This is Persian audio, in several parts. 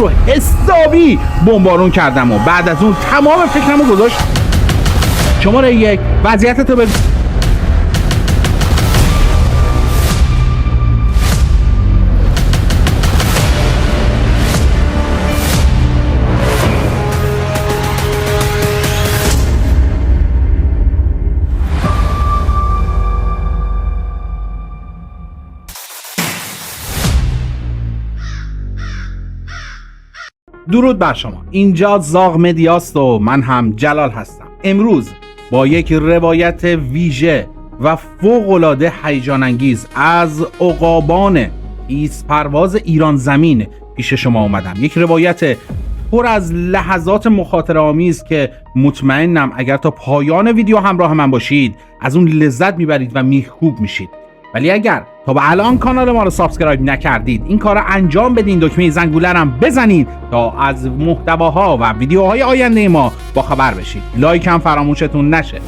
رو حسابی بمبارون کردم و بعد از اون تمام فکرمو گذاشت شماره 1 وضعیت تو بگو. درود بر شما، اینجا زاغ مدیاست و من هم جلال هستم. امروز با یک روایت ویژه و فوق‌العاده هیجان انگیز از عقابان ایست پرواز ایران زمین پیش شما اومدم. یک روایت پر از لحظات مخاطره آمیز که مطمئنم اگر تا پایان ویدیو همراه من باشید از اون لذت میبرید و میخکوب میشید. ولی اگر تا به الان کانال ما رو سابسکرایب نکردید این کار رو انجام بدین، دکمه زنگوله هم بزنید تا از محتواها و ویدیوهای آینده ما با خبر بشید. لایک هم فراموشتون نشه.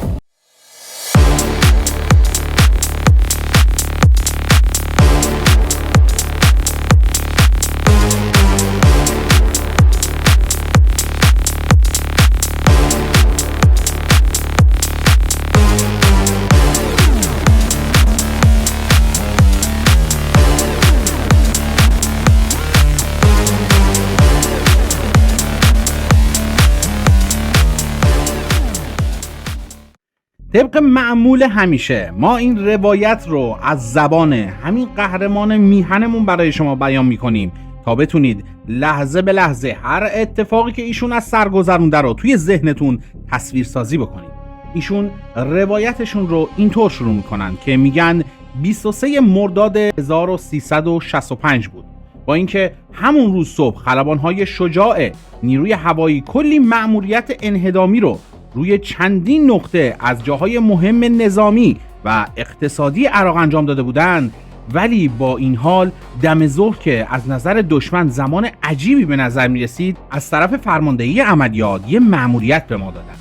طبق معمول همیشه ما این روایت رو از زبان همین قهرمان میهنمون برای شما بیان میکنیم تا بتونید لحظه به لحظه هر اتفاقی که ایشون از سر گذرونده رو توی ذهنتون تصویر سازی بکنید. ایشون روایتشون رو اینطور شروع میکنن که میگن 23 مرداد 1365 بود. با اینکه همون روز صبح خلبان‌های شجاع نیروی هوایی کلی مأموریت انهدامی رو روی چندین نقطه از جاهای مهم نظامی و اقتصادی عراق انجام داده بودند، ولی با این حال دم ظهر که از نظر دشمن زمان عجیبی به نظر می رسید از طرف فرماندهی عملیات یه مأموریت به ما دادن.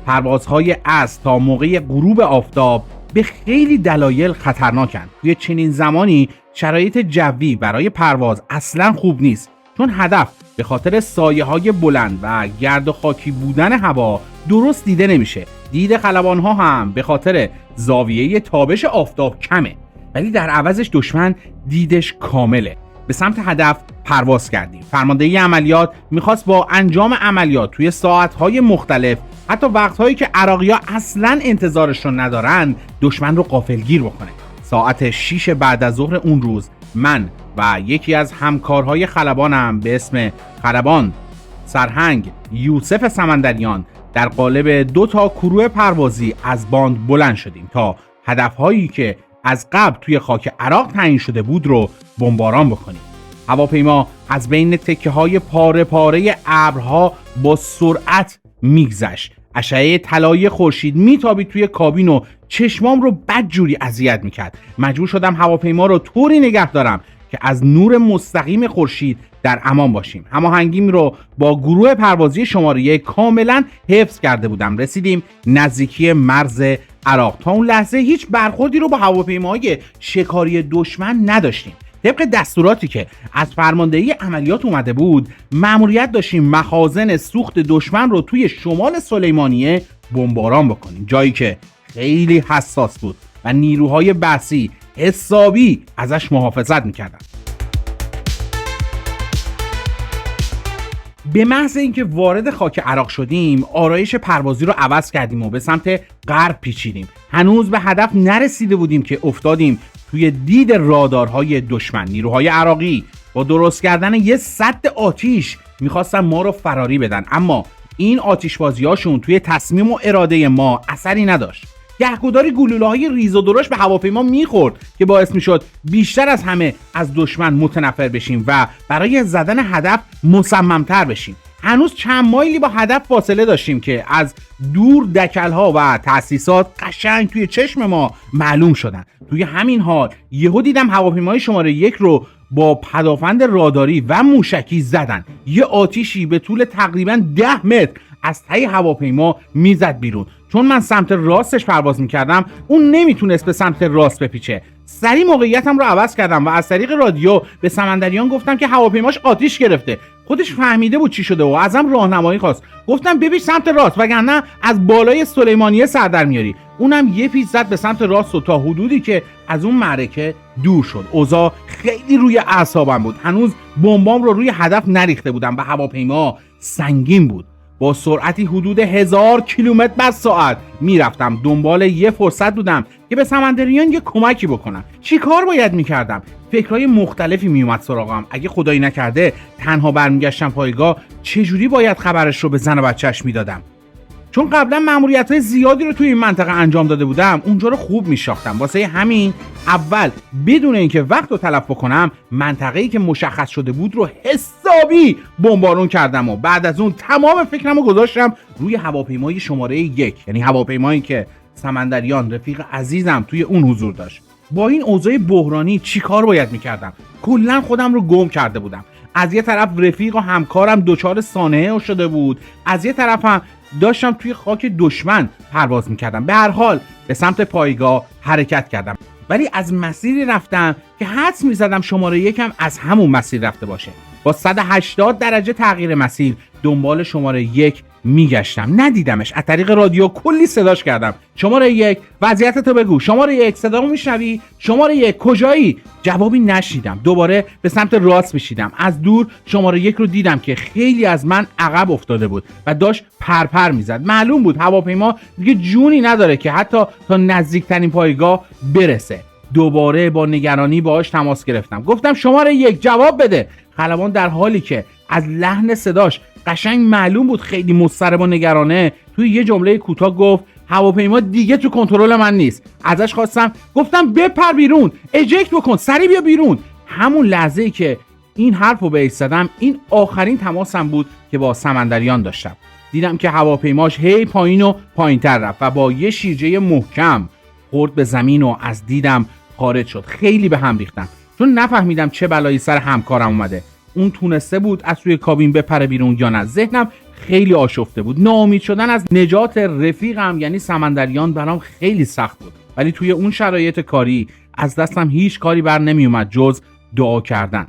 پروازهای از تا موقع غروب آفتاب به خیلی دلایل خطرناکن. توی چنین زمانی شرایط جوی برای پرواز اصلا خوب نیست، چون هدف به خاطر سایه های بلند و گرد و خاکی بودن هوا درست دیده نمیشه. دید خلبان ها هم به خاطر زاویه تابش آفتاب کمه، ولی در عوضش دشمن دیدش کامله. به سمت هدف پرواز کردیم. فرماندهی عملیات میخواست با انجام عملیات توی ساعتهای مختلف، حتی وقتهایی که عراقی‌ها اصلا انتظارش رو ندارن، دشمن رو غافلگیر بکنه. ساعت 6 بعد از ظهر اون روز من و یکی از همکارهای خلبانم به اسم خلبان سرهنگ یوسف سمندریان در قالب 2 کروه پروازی از باند بلند شدیم تا هدفهایی که از قبل توی خاک عراق تعیین شده بود رو بمباران بکنیم. هواپیما از بین تکه های پاره پاره ابرها با سرعت میگذشت. اشعه طلایی خورشید میتابید توی کابین و چشمام رو بدجوری اذیت میکرد. مجبور شدم هواپیما رو طوری نگه دارم که از نور مستقیم خورشید در امان باشیم. هماهنگیم رو با گروه پروازی شماره 1 کاملا حفظ کرده بودم. رسیدیم نزدیکی مرز عراق. تا اون لحظه هیچ برخوردی رو با هواپیماهای شکاری دشمن نداشتیم. طبق دستوراتی که از فرماندهی عملیات اومده بود، مأموریت داشتیم مخازن سوخت دشمن رو توی شمال سلیمانیه بمباران بکنیم، جایی که خیلی حساس بود و نیروهای بحثی حسابی ازش محافظت میکردن. به محض اینکه وارد خاک عراق شدیم، آرایش پروازی رو عوض کردیم و به سمت غرب پیچیدیم. هنوز به هدف نرسیده بودیم که افتادیم توی دید رادارهای دشمن. نیروهای عراقی با درست کردن یه سد آتیش میخواستن ما رو فراری بدن، اما این آتیشبازیاشون توی تصمیم و اراده ما اثری نداشت. گهگداری گلوله‌های ریز و درشت به هواپیما میخورد که باعث میشد بیشتر از همه از دشمن متنفر بشیم و برای زدن هدف مصممتر بشیم. هنوز چند مایلی با هدف فاصله داشتیم که از دور دکل‌ها و تأسیسات قشنگ توی چشم ما معلوم شدن. توی همین حال یهو دیدم هواپیمای شماره 1 رو با پدافند راداری و موشکی زدن. یه آتیشی به طول تقریبا 10 متر از ته هواپیما میزد بیرون. چون من سمت راستش پرواز میکردم اون نمیتونست به سمت راست بپیچه. سریع موقعیتم رو عوض کردم و از طریق رادیو به سمندریان گفتم که هواپیماش آتیش گرفته. خودش فهمیده بود چی شده و ازم راهنمایی خواست. گفتم بپیچ سمت راست وگرنه از بالای سلیمانیه سر در میاری. اونم یه پیچ زد به سمت راست و تا حدودی که از اون معرکه دور شد. اوضاع خیلی روی اعصابم بود. هنوز بمبام رو روی هدف نریخته بودم و هواپیما سنگین بود. با سرعتی حدود 1000 کیلومتر بر ساعت میرفتم. دنبال یه فرصت بودم که به سمندریان یه کمکی بکنم. چی کار باید میکردم؟ فکرهای مختلفی میومد سراغم. اگه خدایی نکرده تنها برمیگشتم پایگاه، چجوری باید خبرش رو به زن و بچه‌اش میدادم؟ چون قبلا مأموریت‌های زیادی رو توی این منطقه انجام داده بودم، اونجا رو خوب میشناختم. واسه همین اول بدون اینکه وقت رو تلف بکنم منطقه‌ای که مشخص شده بود رو حسابی بمبارون کردم و بعد از اون تمام فکرم رو گذاشتم روی هواپیمای شماره 1، یعنی هواپیمایی که سمندریان رفیق عزیزم توی اون حضور داشت. با این اوضاع بحرانی چی کار باید میکردم؟ کلا خودم رو گم کرده بودم. از یه طرف رفیق و همکارم دچار سانحه شده بود، از یه طرف هم داشتم توی خاک دشمن پرواز میکردم. به هر حال به سمت پایگاه حرکت کردم، ولی از مسیری رفتم که حدس میزدم شماره 1 هم از همون مسیر رفته باشه. با 180 درجه تغییر مسیر دنبال شماره 1 میگشتم، ندیدمش. از طریق رادیو کلی صداش کردم: شماره 1 وضعیتتو بگو، شماره 1 صدامو میشنوی، شماره 1 کجایی؟ جوابی نشیدم. دوباره به سمت راست میشیدم. از دور شماره 1 رو دیدم که خیلی از من عقب افتاده بود و داشت پرپر میزد. معلوم بود هواپیما دیگه جونی نداره که حتی تا نزدیکترین پایگاه برسه. دوباره با نگرانی باهاش تماس گرفتم. گفتم شماره 1 جواب بده. خلبان در حالی که از لحن صداش قشنگ معلوم بود خیلی مضطرب و نگرانه، توی یه جمله کوتاه گفت هواپیما دیگه تو کنترل من نیست. ازش خواستم، گفتم بپر بیرون، اجکت بکن، سریع بیا بیرون. همون لحظه‌ای که این حرفو بهش زدم این آخرین تماسم بود که با سمندریان داشتم. دیدم که هواپیماش هی پایین و پایین‌تر رفت و با یه شیرجه محکم خورد به زمین و از دیدم خارج شد. خیلی به هم ریختم چون نفهمیدم چه بلایی سر همکارم اومده. اون تونسته بود از توی کابین بپره بیرون یا نه. ذهنم خیلی آشفته بود. ناامید شدن از نجات رفیقم یعنی سمندریان برام خیلی سخت بود، ولی توی اون شرایط کاری از دستم هیچ کاری بر نمی اومد جز دعا کردن.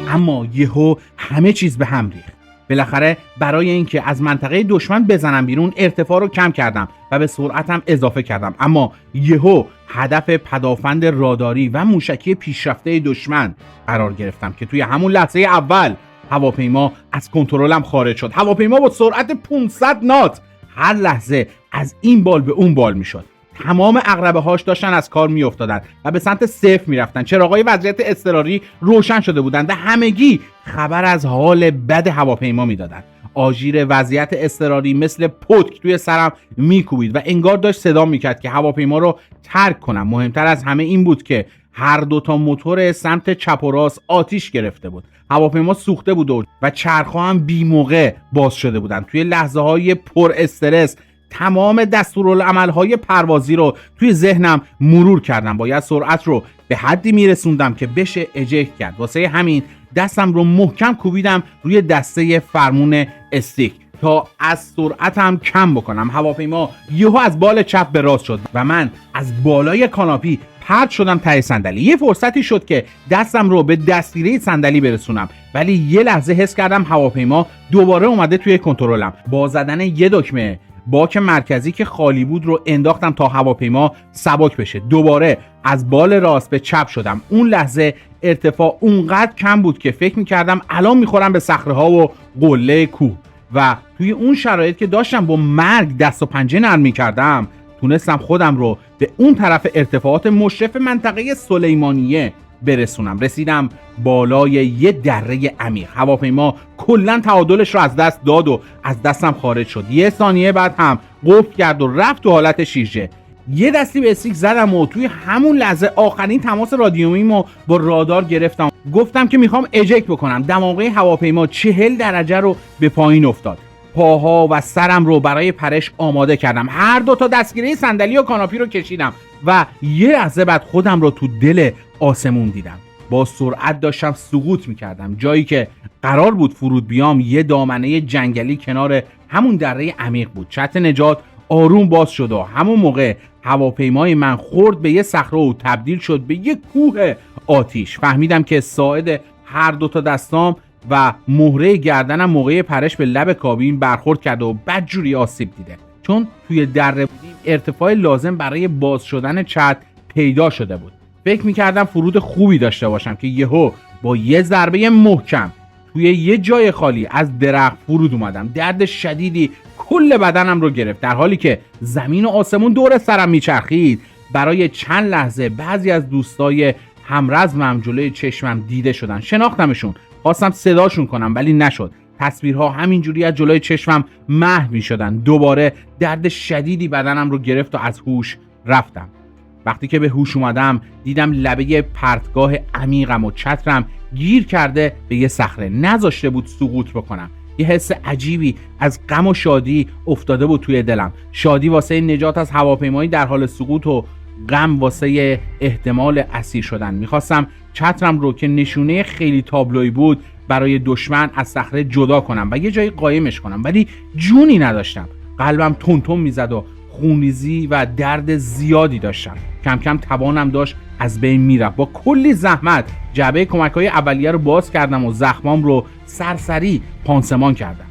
اما یهو همه چیز به هم ریخت. بالاخره برای اینکه از منطقه دشمن بزنم بیرون ارتفاع رو کم کردم و به سرعتم اضافه کردم. اما یهو هدف پدافند راداری و موشکی پیشرفته دشمن قرار گرفتم که توی همون لحظه اول هواپیما از کنترلم خارج شد. هواپیما با سرعت 500 نات هر لحظه از این بال به اون بال میشد. تمام عقربه هاش داشتن از کار میافتادن و به سمت صفر میرفتن. چراغای وضعیت اضطراری روشن شده بودند و همگی خبر از حال بد هواپیما میدادند. آژیر وضعیت اضطراری مثل پتک توی سرم میکوبید و انگار داشت صدا میکرد که هواپیما رو ترک کنم. مهمتر از همه این بود که هر دوتا موتور سمت چپ و راست آتیش گرفته بود. هواپیما سوخته بود و چرخ‌ها هم بی موقع باز شده بودن. توی لحظه‌های پر استرس تمام دستورالعمل‌های پروازی رو توی ذهنم مرور کردم. باید سرعت رو به حدی میرسوندم که بشه اجکت کرد. واسه همین دستم رو محکم کوبیدم روی دسته فرمون استیک تا از سرعتم کم بکنم. هواپیما یهو از بال چپ به راست شد و من از بالای کاناپی پرت شدم ته صندلی. یه فرصتی شد که دستم رو به دستگیره صندلی برسونم، ولی یه لحظه حس کردم هواپیما دوباره اومده توی کنترلم. با زدن یه دکمه باک مرکزی که خالی بود رو انداختم تا هواپیما سبک بشه. دوباره از بال راست به چپ شدم. اون لحظه ارتفاع اونقدر کم بود که فکر میکردم الان میخورم به صخره‌ها و قله کوه و توی اون شرایط که داشتم با مرگ دست و پنجه نرم میکردم تونستم خودم رو به اون طرف ارتفاعات مشرف منطقه سلیمانیه برسونم. رسیدم بالای یه دره عمیق. هواپیما کلا تعادلش رو از دست داد و از دستم خارج شد. یه ثانیه بعد هم قفل کرد و رفت تو حالت شیرجه. یه دستی به استیک زدم و توی همون لحظه آخرین تماس رادیوییمو با رادار گرفتم. گفتم که میخوام اجکت بکنم. دماغه هواپیما 40 درجه رو به پایین افتاد. پاها و سرم رو برای پرش آماده کردم. هر دو تا دستگیره صندلی و کاناپی رو کشیدم و یه لحظه بعد خودم رو تو دل آسمون دیدم. با سرعت داشتم سقوط میکردم. جایی که قرار بود فرود بیام یه دامنه جنگلی کنار همون دره عمیق بود. چتر نجات آروم باز شد و همون موقع هواپیمای من خورد به یه صخره و تبدیل شد به یه کوه آتیش. فهمیدم که ساعد هر دوتا دستام و مهره گردنم موقع پرش به لب کابین برخورد کرد و بدجوری آسیب دیده. چون توی دره بودیم ارتفاع لازم برای باز شدن چتر پیدا شده بود. فکر میکردم فرود خوبی داشته باشم که یهو با یه ضربه محکم توی یه جای خالی از درخت فرود اومدم. درد شدیدی کل بدنم رو گرفت. در حالی که زمین و آسمون دور سرم میچرخید برای چند لحظه بعضی از دوستای همرزمم جلوی چشمم دیده شدن. شناختمشون، خواستم صداشون کنم ولی نشد. تصویرها همینجوری از جلوی چشمم محو میشدن. دوباره درد شدیدی بدنم رو گرفت و از هوش رفتم. وقتی که به هوش اومدم دیدم لبه پرتگاه عمیقم و چترم گیر کرده به یه صخره، نذاشته بود سقوط بکنم. یه حس عجیبی از غم و شادی افتاده بود توی دلم. شادی واسه نجات از هواپیمایی در حال سقوط و غم واسه احتمال اسیر شدن. میخواستم چترم رو که نشونه خیلی تابلویی بود برای دشمن از صخره جدا کنم و یه جایی قایمش کنم، ولی جونی نداشتم. قلبم تون میزد و خونریزی و درد زیادی داشتم. کم کم توانم داشت از بین میرفت. با کلی زحمت جعبه کمک‌های اولیه رو باز کردم و زخمام رو سرسری پانسمان کردم.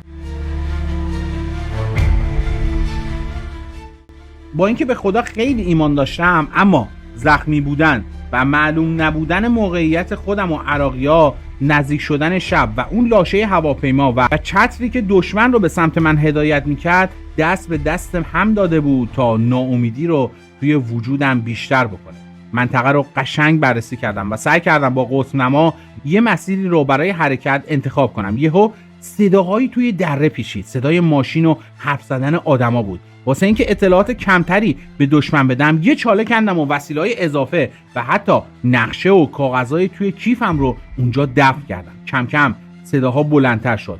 با اینکه به خدا خیلی ایمان داشتم، اما زخمی بودن و معلوم نبودن موقعیت خودم و عراقی‌ها، نزدیک شدن شب و اون لاشه هواپیما و چتری که دشمن رو به سمت من هدایت میکرد دست به دستم هم داده بود تا ناامیدی رو توی وجودم بیشتر بکنه. منطقه رو قشنگ بررسی کردم و سعی کردم با قطب نما یه مسیری رو برای حرکت انتخاب کنم. یهو صداهایی توی دره پیچید. صدای ماشین و حرف زدن آدما بود. واسه اینکه اطلاعات کمتری به دشمن بدم یه چاله کندم و وسیله‌های اضافه و حتی نقشه و کاغذهای توی کیفم رو اونجا دفن کردم. کم کم صداها بلندتر شد.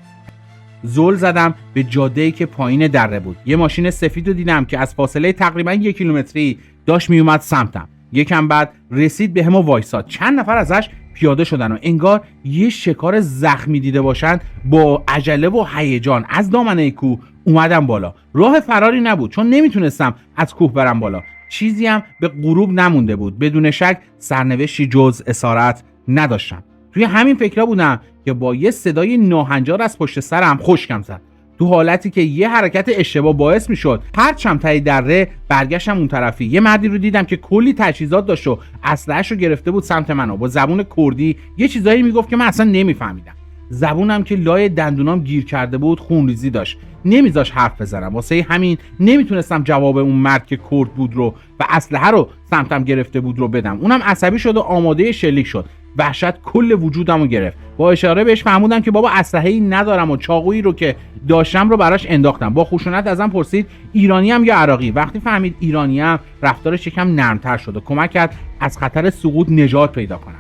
زل زدم به جاده‌ای که پایین دره بود. یه ماشین سفید رو دیدم که از فاصله تقریبا 1 کیلومتری داشت میومد سمتم. یکم بعد رسید به هم و وایساد. چند نفر ازش پیاده شدن و انگار یه شکار زخمی دیده باشن با عجله و هیجان از دامنه کوه اومدم بالا. راه فراری نبود چون نمیتونستم از کوه برم بالا. چیزی هم به غروب نمونده بود. بدون شک سرنوشتی جز اسارت نداشتم. توی همین فکرها بودم که با یه صدای ناهنجار از پشت سرم خشکم زد. تو حالتی که یه حرکت اشتباه باعث میشد پرچم تای دره برگشتم اون طرفی. یه مردی رو دیدم که کلی تجهیزات داشت و اسلحه‌اش رو گرفته بود سمت منو. با زبون کردی یه چیزایی میگفت که من اصلا نمیفهمیدم. زبونم که لای دندونام گیر کرده بود خونریزی داشت، نمیذاش حرف بزنم. واسه همین نمیتونستم جواب اون مرد که کرد بود رو و اسلحه رو سمتم گرفته بود رو بدم. اونم عصبی شد و آماده شلیک شد. وحشت کل وجودمو گرفت. با اشاره بهش فهموندم که بابا اسلحه‌ای ندارم و چاقویی رو که داشتم رو براش انداختم. با خشونت ازم پرسید ایرانیام یا عراقی. وقتی فهمید ایرانیام رفتارش یکم نرمتر شد و کمک کرد از خطر سقوط نجات پیدا کنم.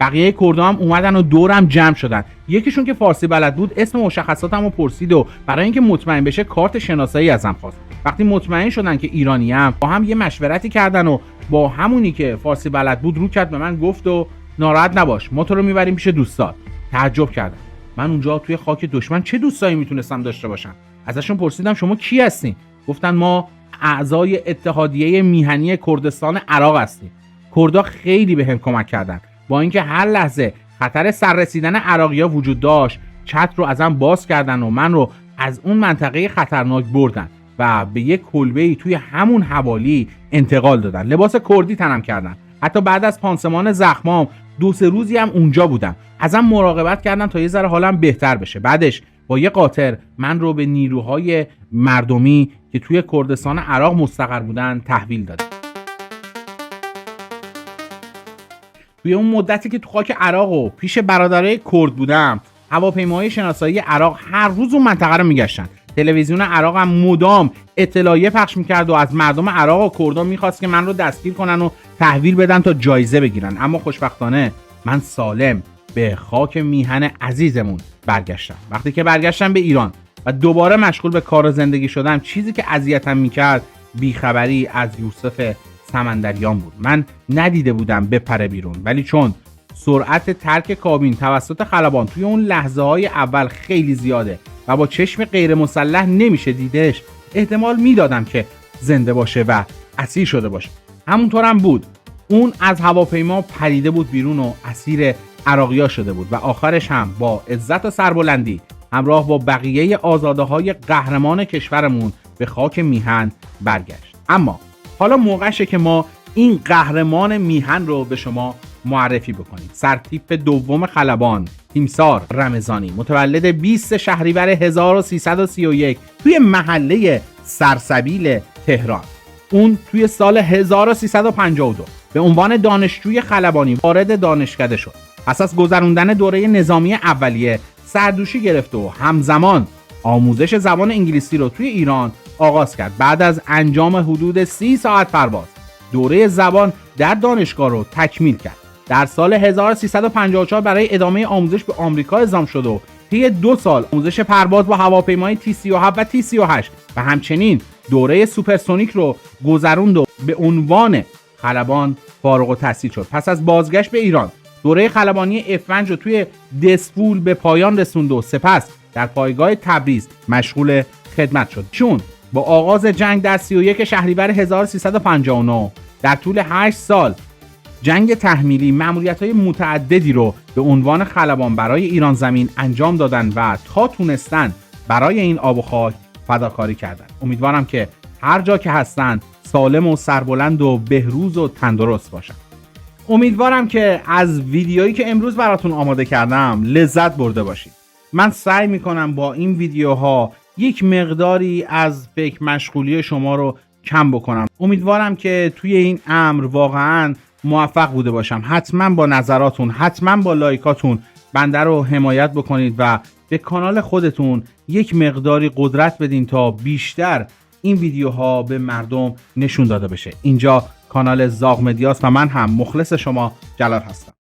بقیه کردها هم اومدن و دورم جمع شدن. یکیشون که فارسی بلد بود اسم مشخصاتمو پرسید و برای اینکه مطمئن بشه کارت شناسایی ازم خواست. وقتی مطمئن شدن که ایرانیام با هم یه مشورتی کردن و با همونی که فارسی بلد بود رو کرد به من گفت و ناراحت نباش ما تو رو میبریم پیش دوستات. تعجب کردم. من اونجا توی خاک دشمن چه دوستایی میتونستم داشته باشم؟ ازشون پرسیدم شما کی هستین؟ گفتن ما اعضای اتحادیه میهنی کردستان عراق هستیم. کردها خیلی بهم کمک کردن. با اینکه هر لحظه خطر سررسیدن عراقی‌ها وجود داشت، چتر رو ازم باز کردن و من رو از اون منطقه خطرناک بردن و به یک کلبه‌ای توی همون حوالی انتقال دادن. لباس کردی تنم کردن. حتی بعد از پانسمان زخمام 2-3 روزی هم اونجا بودم. ازم مراقبت کردن تا یه ذره حالم بهتر بشه. بعدش با یه قاطر من رو به نیروهای مردمی که توی کردستان عراق مستقر بودن تحویل دادن. توی اون مدتی که تو خاک عراق و پیش برادرای کرد بودم، هواپیماهای شناسایی عراق هر روز اون منطقه رو میگشتن. تلویزیون عراق هم مدام اطلاعیه پخش میکرد و از مردم عراق و کردها میخواست که من رو دستگیر کنن و تحویل بدن تا جایزه بگیرن. اما خوشبختانه من سالم به خاک میهن عزیزمون برگشتم. وقتی که برگشتم به ایران و دوباره مشغول به کار و زندگی شدم، چیزی که اذیتم میکرد بیخبری از یوسف سمندریان بود. من ندیده بودم بپره بیرون، ولی چون سرعت ترک کابین توسط خلبان توی اون لحظه های اول خیلی زیاده و با چشم غیر مسلح نمیشه دیدش، احتمال میدادم که زنده باشه و اسیر شده باشه. همونطور هم بود. اون از هواپیما پریده بود بیرون و اسیر عراقی‌ها شده بود و آخرش هم با عزت و سربلندی همراه با بقیه آزاده‌های قهرمان کشورمون به خاک میهن برگشت. اما حالا موقعشه که ما این قهرمان میهن رو به شما معرفی بکنیم. سرتیپ دوم خلبان، تیمسار رمضانی، متولد 20 شهریور 1331 توی محله سرسبیل تهران. اون توی سال 1352 به عنوان دانشجوی خلبانی وارد دانشکده شد. پس از گذروندن دوره نظامی اولیه سردوشی گرفت و همزمان آموزش زبان انگلیسی رو توی ایران آغاز کرد. بعد از انجام حدود 30 ساعت پرواز دوره زبان در دانشگاه رو تکمیل کرد. در سال 1354 برای ادامه آموزش به آمریکا اعزام شد و طی 2 سال آموزش پرواز با هواپیمای T-37 و T-38 و همچنین دوره سوپرسونیک رو گذروند و به عنوان خلبان فارغ التحصیل شد. پس از بازگشت به ایران دوره خلبانی F5 رو توی دسپول به پایان رسوند و سپس در پایگاه تبریز مشغول خدمت شد. چون با آغاز جنگ در 31 شهریور 1359 در طول 8 سال جنگ تحمیلی مأموریت‌های متعددی رو به عنوان خلبان برای ایران زمین انجام دادن و تا تونستن برای این آب و خاک فداکاری کردن. امیدوارم که هر جا که هستن سالم و سربلند و بهروز و تندرست باشن. امیدوارم که از ویدیویی که امروز براتون آماده کردم لذت برده باشید. من سعی میکنم با این ویدیوها یک مقداری از فکر مشغولی شما رو کم بکنم. امیدوارم که توی این امر واقعاً موفق بوده باشم. حتما با نظراتون، حتما با لایکاتون بنده رو حمایت بکنید و به کانال خودتون یک مقداری قدرت بدین تا بیشتر این ویدیوها به مردم نشون داده بشه. اینجا کانال زاغ مدیاست و من هم مخلص شما جلال هستم.